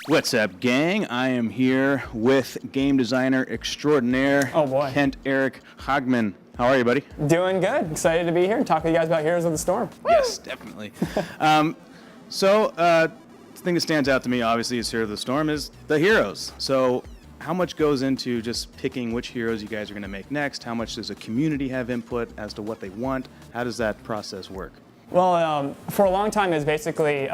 What's up, gang? I am here with game designer extraordinaire, Oh boy, Kent-Erik Hagman. How are you, buddy? Doing good. Excited to be here and talk with you guys about Heroes of the Storm. Yes, definitely. The thing that stands out to me, obviously, is Heroes of the Storm is the heroes. So how much goes into just picking which heroes you guys are going to make next? How much does a community have input as to what they want? How does that process work? Well, for a long time, it was basically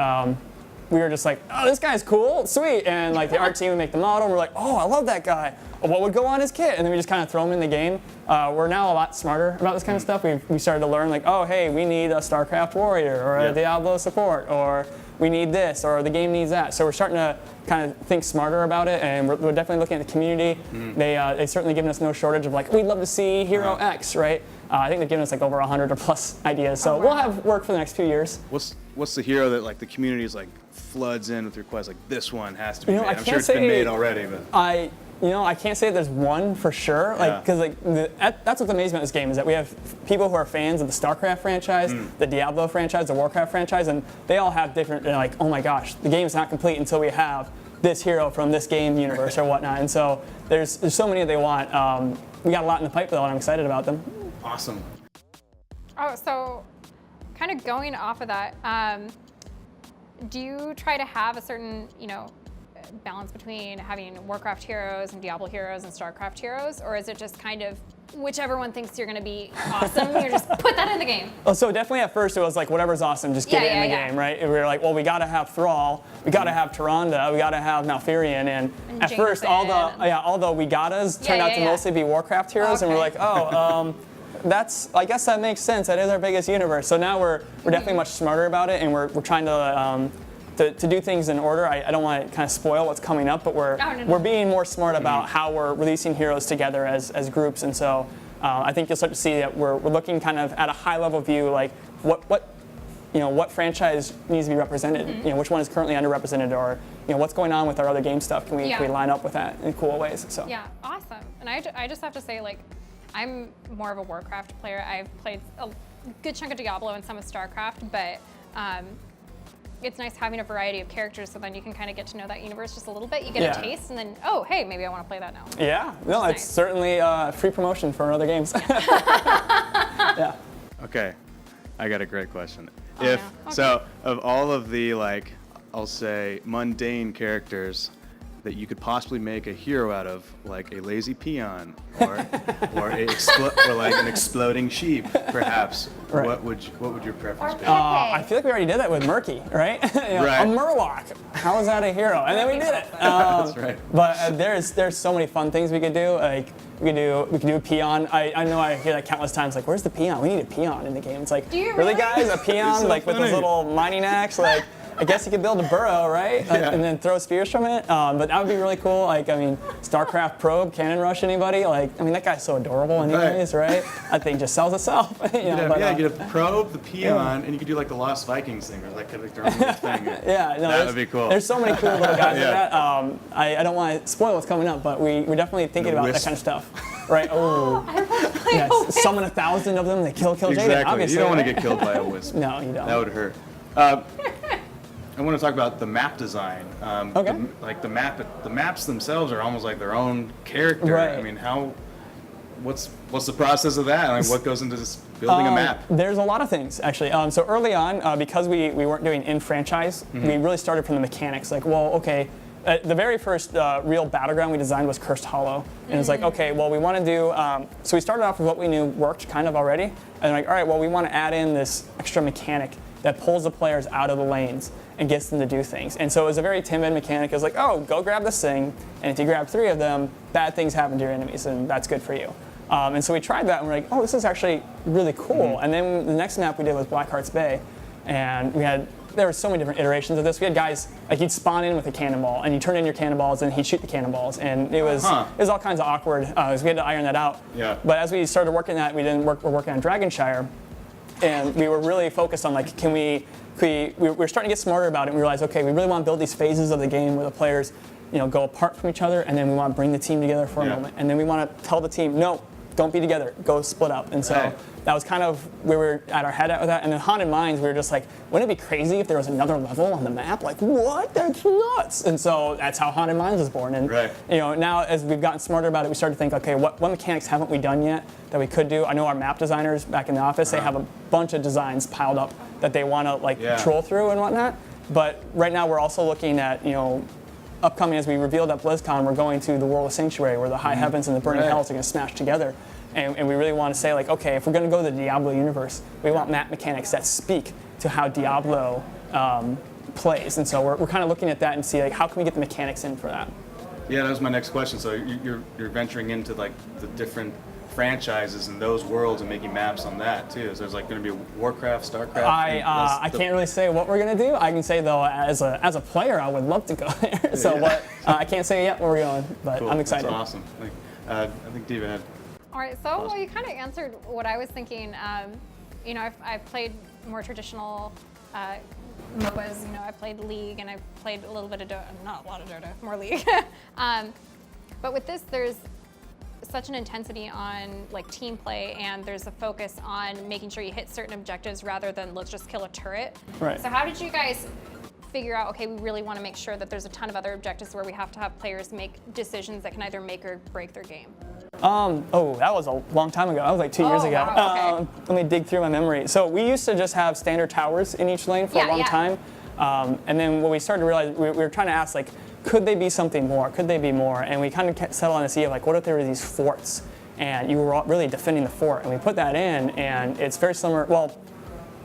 we were just like, oh, this guy's cool, sweet, and like the art team would make the model. And we're like, oh, I love that guy. What would go on his kit? And then we just kind of throw him in the game. We're now a lot smarter about this kind of stuff. We started to learn like, oh, hey, we need a StarCraft warrior or a Diablo support, or we need this, or the game needs that. So we're starting to kind of think smarter about it, and we're definitely looking at the community. They certainly given us no shortage of like, we'd love to see Hero X, right? I think they've given us like over 100 or plus ideas. So we'll have work for the next few years. What's the hero that like the community is like floods in with requests like this one has to be made? I'm sure it's say been made already, but I can't say there's one for sure, like because that's what's amazing about this game is that we have people who are fans of the StarCraft franchise, the Diablo franchise, the Warcraft franchise, and they all have different. They're like, oh my gosh, the game's not complete until we have this hero from this game universe or whatnot. And so there's so many they want. We got a lot in the pipe though, and I'm excited about them. Awesome. Oh, so kind of going off of that, do you try to have a certain, balance between having Warcraft heroes and Diablo heroes and StarCraft heroes, or is it just kind of whichever one thinks you're going to be awesome, you just put that in the game? Oh, so definitely at first it was like whatever's awesome, just get it in the game, right? And we were like, well, we got to have Thrall, we got to have Tyrande, we got to have Malfurion, and at Jameson first all the we gotas turned out to mostly be Warcraft heroes, and we're like, oh. I guess that makes sense. That is our biggest universe. So now we're definitely much smarter about it, and we're trying to do things in order. I don't want to kind of spoil what's coming up, but we're being more smart about how we're releasing heroes together as groups. And so I think you'll start to see that we're looking kind of at a high level view, like what franchise needs to be represented. Which one is currently underrepresented, or what's going on with our other game stuff. Can we line up with that in cool ways? So yeah, awesome. And I just have to say, like, I'm more of a Warcraft player. I've played a good chunk of Diablo and some of StarCraft, but it's nice having a variety of characters, so then you can kind of get to know that universe just a little bit. You get a taste, and then, oh, hey, maybe I want to play that now. Yeah, no, it's certainly free promotion for other games. Yeah. Okay, I got a great question. So, of all of the I'll say mundane characters that you could possibly make a hero out of, like a lazy peon, or like an exploding sheep, perhaps. Right. What would your preference be? I feel like we already did that with Murky, right? Right. A Murloc. How is that a hero? And then we did it. That's right. But there's so many fun things we could do. Like we could do a peon. I know I hear that countless times. Like, where's the peon? We need a peon in the game. It's like, do you really, guys? A peon so like funny. with those little mining axe, like. I guess you could build a burrow, right? And then throw spears from it. But that would be really cool. StarCraft Probe, Cannon Rush, anybody? That guy's so adorable anyways, right? That thing just sells itself. You could have Probe, the peon, and you could do like the Lost Vikings thing, or like their own little thing. That would be cool. There's so many cool little guys like that. I don't want to spoil what's coming up, but we're definitely thinking about that kind of stuff. Right? Oh, I want to play a wisp. Summon 1,000 of them, they kill Exactly. Jaden, obviously. You don't want to get killed by a wisp. No, you don't. That would hurt. I want to talk about the map design. Okay. The maps themselves are almost like their own character. Right. I mean, what's the process of that? What goes into this building a map? There's a lot of things, actually. So early on, because we weren't doing in-franchise, we really started from the mechanics. The very first real battleground we designed was Cursed Hollow. And it's like, okay, well, we want to do, so we started off with what we knew worked kind of already. And like, all right, well, we want to add in this extra mechanic that pulls the players out of the lanes and gets them to do things. And so it was a very timid mechanic. It was like, oh, go grab this thing, and if you grab 3 of them, bad things happen to your enemies, and that's good for you. And so we tried that, and we're like, oh, this is actually really cool. And then the next map we did was Blackheart's Bay, and there were so many different iterations of this. We had guys, like he'd spawn in with a cannonball, and you turn in your cannonballs, and he'd shoot the cannonballs, and it was all kinds of awkward, so we had to iron that out. Yeah. But as we started working that, we're working on Dragonshire, and we were really focused on we were starting to get smarter about it, and we realized, okay, we really want to build these phases of the game where the players go apart from each other, and then we want to bring the team together for a moment, and then we want to tell the team, no, don't be together, go split up. And so Right. that was kind of where we were at our head at with that. And then Haunted Mines, we were just like, wouldn't it be crazy if there was another level on the map? Like, what? That's nuts. And so that's how Haunted Mines was born. And Right. now as we've gotten smarter about it, we started to think, okay, what mechanics haven't we done yet that we could do? I know our map designers back in the office, they have a bunch of designs piled up that they want to like troll through and whatnot. But right now we're also looking at, upcoming, as we revealed at BlizzCon, we're going to the World of Sanctuary, where the High Heavens and the Burning Hells are going to smash together. And we really want to say, like, okay, if we're going to go to the Diablo universe, we want map mechanics that speak to how Diablo plays. And so we're kind of looking at that and see, like, how can we get the mechanics in for that? Yeah, that was my next question. So you're venturing into like the different franchises in those worlds and making maps on that too. So there's like going to be Warcraft, Starcraft. I can't really say what we're gonna do. I can say though, as a player, I would love to go there. So I can't say yet where we're going, but Cool. I'm excited. That's awesome. I think Deva had. All right, so well, you kind of answered what I was thinking. I've played more traditional MOBAs. I played League and I played a little bit of Dota, not a lot of Dota, more League. But with this, there's such an intensity on like team play, and there's a focus on making sure you hit certain objectives rather than let's just kill a turret. Right. So how did you guys figure out, okay, we really want to make sure that there's a ton of other objectives where we have to have players make decisions that can either make or break their game? That was a long time ago. That was like 2 years ago. Wow, okay. Let me dig through my memory. So we used to just have standard towers in each lane for a long time. And then when we started to realize, we were trying to ask, like, could they be something more? Could they be more? And we kind of settled on this idea of, like, what if there were these forts and you were really defending the fort? And we put that in, and it's very similar. Well,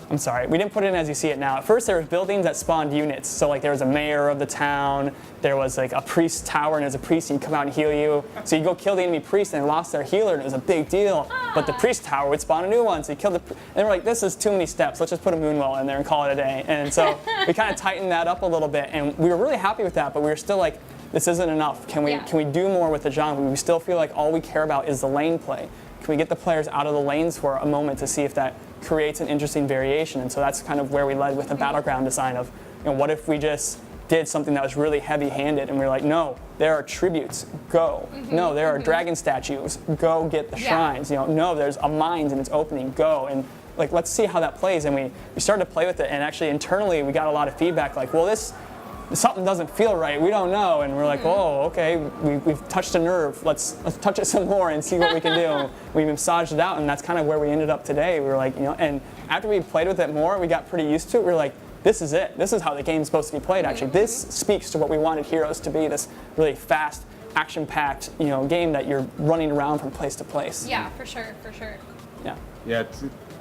I'm sorry, we didn't put it in as you see it now. At first, there was buildings that spawned units. So, like, there was a mayor of the town. There was, like, a priest tower, and there's a priest, and he'd come out and heal you. So you go kill the enemy priest, and they lost their healer, and it was a big deal. But the priest tower would spawn a new one, so you killed the and they were like, this is too many steps. Let's just put a moonwell in there and call it a day. And so we kind of tightened that up a little bit, and we were really happy with that, but we were still like, this isn't enough. Can we do more with the genre? We still feel like all we care about is the lane play. Can we get the players out of the lanes for a moment to see if that creates an interesting variation? And so that's kind of where we led with the battleground design of, what if we just did something that was really heavy-handed, and we were like, no, there are tributes, go. No, there are dragon statues, go get the shrines. No, there's a mines and it's opening, go. And like, let's see how that plays. And we started to play with it, and actually internally we got a lot of feedback like, well, something doesn't feel right, we don't know. And we're like, oh, okay, we've touched a nerve, let's touch it some more and see what we can do. We massaged it out, and that's kind of where we ended up today. We were like, and after we played with it more, we got pretty used to it. We were like, this is it. This is how the game's supposed to be played, actually. This speaks to what we wanted Heroes to be, this really fast, action-packed, game that you're running around from place to place. Yeah, for sure. Yeah. Yeah,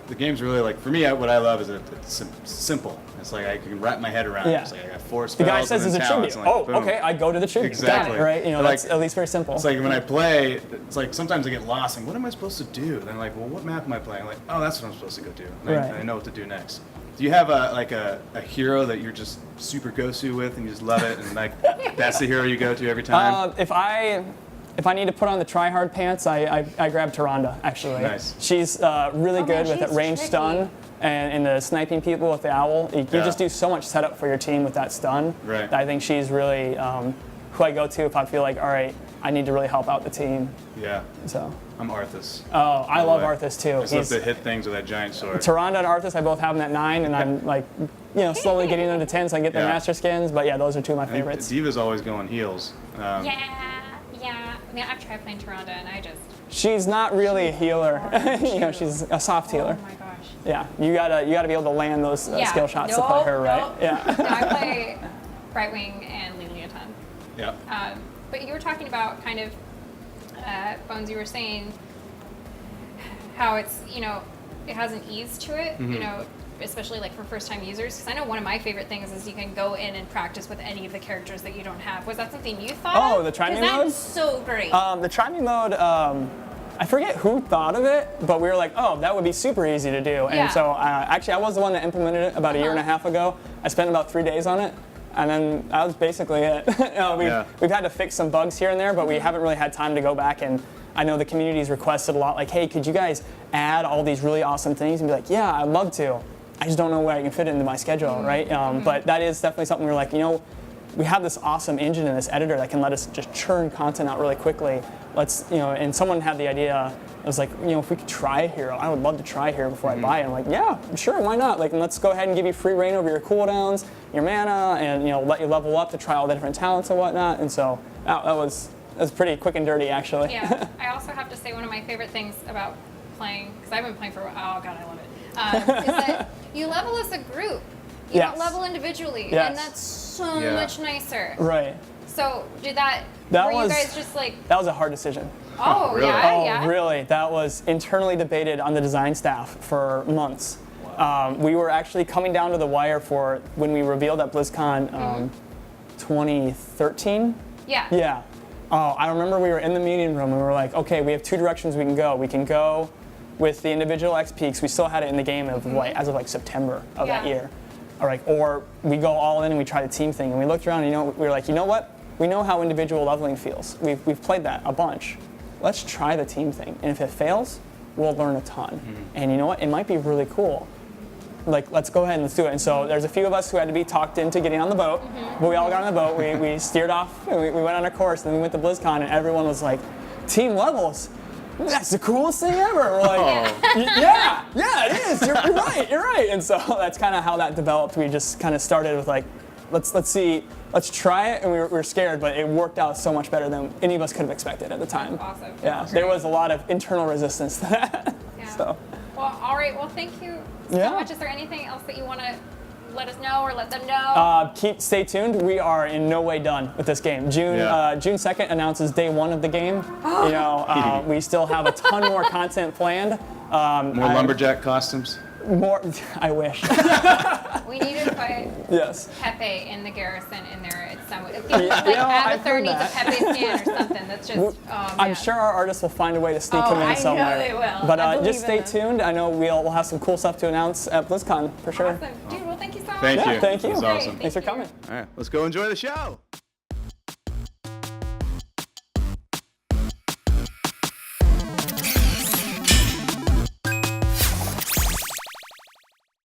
the game's really like, for me, what I love is it's simple. It's like I can wrap my head around it. Yeah. It's like I got 4 spells. The guy says and it's a talents, tribute. and like, boom. Okay, I go to the tribute. Exactly. Got it, right? That's Like, at least very simple. It's like when I play, it's like sometimes I get lost and what am I supposed to do? Then I'm like, well, what map am I playing? I'm like, oh, that's what I'm supposed to go do. And I know what to do next. Do you have a hero that you're just super go-to with and you just love it and like that's the hero you go to every time? If I need to put on the try-hard pants, I grab Tyrande, actually. Nice. She's really good with that range tricky. stun and the sniping people with the owl. You just do so much setup for your team with that stun. Right. That I think she's really who I go to if I feel like, all right, I need to really help out the team. Yeah. So. I'm Arthas. Oh, I love Arthas too. I just love to hit things with that giant sword. Tyrande and Arthas, I both have them at 9, and I'm like, slowly getting them to 10 so I can get the master skins. But yeah, those are two of my favorites. Diva's always going heals. Yeah. I mean, I've tried playing Tyrande, and I just. She's not really a healer. She's a soft healer. Oh my gosh. Yeah, you gotta be able to land those skill shots to play her right. Nope. Yeah. No, I play Brightwing and Lily a ton. Yeah. But you were talking about kind of Bones. You were saying how it's it has an ease to it. Especially like for first-time users. Because I know one of my favorite things is you can go in and practice with any of the characters that you don't have. Was that something you thought of? Oh, the try me mode? That's so great. The try me mode. I forget who thought of it, but we were like, oh, that would be super easy to do. And so actually, I was the one that implemented it about a year and a half ago. I spent about 3 days on it. And then that was basically it. We've had to fix some bugs here and there, but we haven't really had time to go back. And I know the community's requested a lot, like, hey, could you guys add all these really awesome things? And be like, yeah, I'd love to. I just don't know where I can fit it into my schedule, right? But that is definitely something we're like, we have this awesome engine and this editor that can let us just churn content out really quickly. Let's, and someone had the idea, was like, if we could try a hero, I would love to try a hero before I buy it. I'm like, yeah, sure, why not? Like, let's go ahead and give you free reign over your cooldowns, your mana, and let you level up to try all the different talents and whatnot. And so that was pretty quick and dirty, actually. Yeah. I also have to say one of my favorite things about playing, because I've been playing for a while, oh god, I love it, is that you level as a group. You don't level individually, and that's so much nicer. Right. So were you guys just like... That was a hard decision. Oh, really? yeah? Oh, really? That was internally debated on the design staff for months. We were actually coming down to the wire for when we revealed at BlizzCon 2013. Yeah. Yeah. Oh, I remember we were in the meeting room and we were like, okay, we have two directions we can go. We can go with the individual XP, because we still had it in the game of as of September of that year. Or we go all in and we try the team thing. And we looked around and we were like, you know what? We know how individual leveling feels. We've played that a bunch. Let's try the team thing. And if it fails, we'll learn a ton. And you know what? It might be really cool. Like, let's go ahead and let's do it. And so there's a few of us who had to be talked into getting on the boat. But we all got on the boat. We steered off and we went on a course. And then we went to BlizzCon and everyone was like, team levels? That's the coolest thing ever. We're like, yeah, it is. You're right. And so that's kind of how that developed. We just kind of started with like, let's try it. And we were scared, but it worked out so much better than any of us could have expected at the time. That's awesome. Yeah, there was a lot of internal resistance to that. Yeah. So. Well, all right. Well, thank you so much. Is there anything else that you want to let us know or let them know? Stay tuned. We are in no way done with this game. June 2nd announces day one of the game. We still have a ton more content planned. More lumberjack costumes. More. I wish. We need to put Pepe in the garrison in there at some way. Avatar needs a Pepe skin or something. That's just. I'm sure our artists will find a way to sneak him in somewhere. I know they will. But just stay tuned. I know we'll have some cool stuff to announce at BlizzCon for sure. Awesome, dude. Well, thank you so much. Thank you. Thank you. That's awesome. Thanks for coming. All right, let's go enjoy the show.